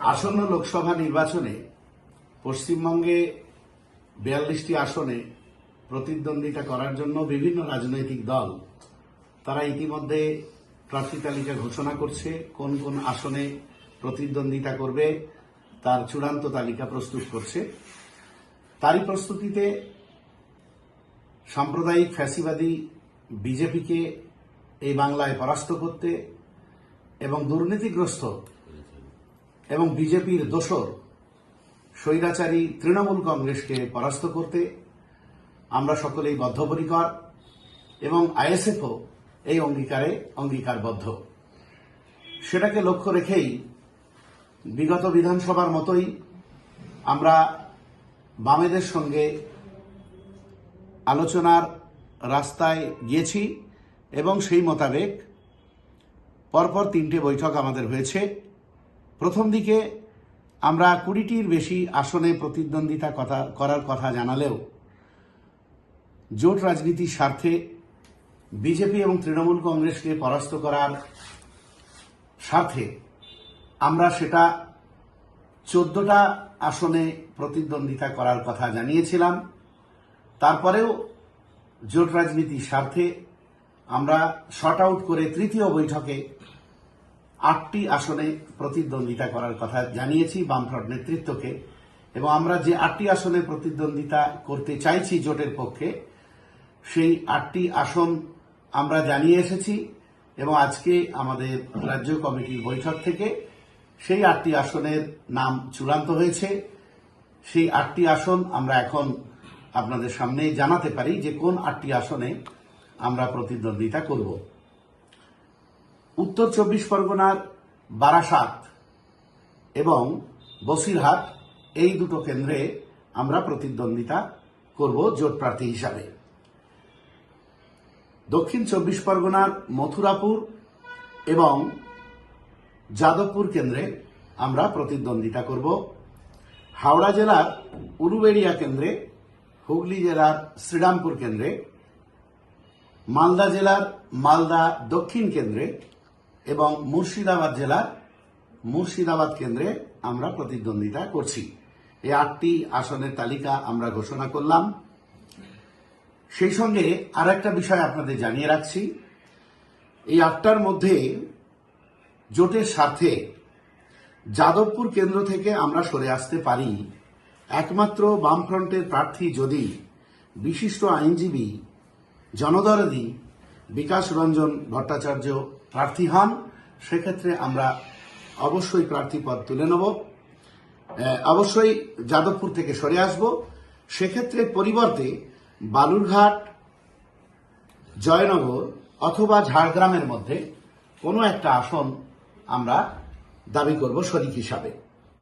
আসন্ন লোকসভা নির্বাচনে পশ্চিমবঙ্গে ৪২টি আসনে প্রতিদ্বন্দ্বিতা করার জন্য বিভিন্ন রাজনৈতিক দল তারা ইতিমধ্যে প্রার্থী তালিকা ঘোষণা করছে, কোন কোন আসনে প্রতিদ্বন্দ্বিতা করবে তার চূড়ান্ত তালিকা প্রস্তুত করছে। তারই প্রস্তুতিতে সাম্প্রদায়িক ফ্যাসিবাদী বিজেপিকে এই বাংলায় পরাস্ত করতে এবং দুর্নীতিগ্রস্ত এবং বিজেপির দোসর স্বৈরাচারী তৃণমূল কংগ্রেসকে পরাস্ত করতে আমরা সকলেই বদ্ধপরিকর এবং আইএসএফও এই অঙ্গীকারে অঙ্গীকারবদ্ধ। সেটাকে লক্ষ্য রেখেই বিগত বিধানসভার মতোই আমরা বামেদের সঙ্গে আলোচনার রাস্তায় গিয়েছি এবং সেই মোতাবেক পরপর 3টে বৈঠক আমাদের হয়েছে। প্রথম দিকে আমরা 20টির বেশি আসনে প্রতিদ্বন্দ্বিতা করার কথা জানালেও জোট রাজনীতির স্বার্থে বিজেপি এবং তৃণমূল কংগ্রেসকে পরাস্ত করার স্বার্থে আমরা সেটা 14টা আসনে প্রতিদ্বন্দ্বিতা করার কথা জানিয়েছিলাম। তারপরেও জোট রাজনীতির স্বার্থে আমরা শর্ট আউট করে তৃতীয় বৈঠকে 8টি আসনে প্রতিদ্বন্দ্বিতা করার কথা জানিয়েছি বামফ্রন্ট নেতৃত্বকে, এবং আমরা যে 8টি আসনে প্রতিদ্বন্দ্বিতা করতে চাইছি জোটের পক্ষে, সেই 8টি আসন আমরা জানিয়ে এসেছি এবং আজকে আমাদের রাজ্য কমিটির বৈঠক থেকে সেই 8টি আসনের নাম চূড়ান্ত হয়েছে। সেই 8টি আসন আমরা এখন আপনাদের সামনে জানাতে পারি যে কোন 8টি আসনে আমরা প্রতিদ্বন্দ্বিতা করব। উত্তর 24 পরগনার বারাসাত এবং বসিরহাট, এই দুটো কেন্দ্রে আমরা প্রতিদ্বন্দ্বিতা করব জোট প্রার্থী হিসাবে। দক্ষিণ 24 পরগনার মথুরাপুর এবং যাদবপুর কেন্দ্রে আমরা প্রতিদ্বন্দ্বিতা করব। হাওড়া জেলার উলুবেড়িয়া কেন্দ্রে, হুগলি জেলার শ্রীরামপুর কেন্দ্রে, মালদা জেলার মালদা দক্ষিণ কেন্দ্রে এবং মুর্শিদাবাদ জেলার মুর্শিদাবাদ কেন্দ্রে আমরা প্রতিদ্বন্দ্বিতা করছি। এই 8টি আসনের তালিকা আমরা ঘোষণা করলাম। সেই সঙ্গে আর একটা বিষয় আপনাদের জানিয়ে রাখছি, এই 8টার মধ্যে জোটের স্বার্থে যাদবপুর কেন্দ্র থেকে আমরা সরে আসতে পারি একমাত্র বামফ্রন্টের প্রার্থী যদি বিশিষ্ট আইনজীবী জনদরদী বিকাশ রঞ্জন ভট্টাচার্য প্রার্থী হন। সেক্ষেত্রে আমরা অবশ্যই প্রার্থী পদ তুলে নেব, অবশ্যই যাদবপুর থেকে সরে আসব। সেক্ষেত্রে পরিবর্তে বালুরঘাট, জয়নগর অথবা ঝাড়গ্রামের মধ্যে কোনো একটা আসন আমরা দাবি করব শরিক হিসাবে।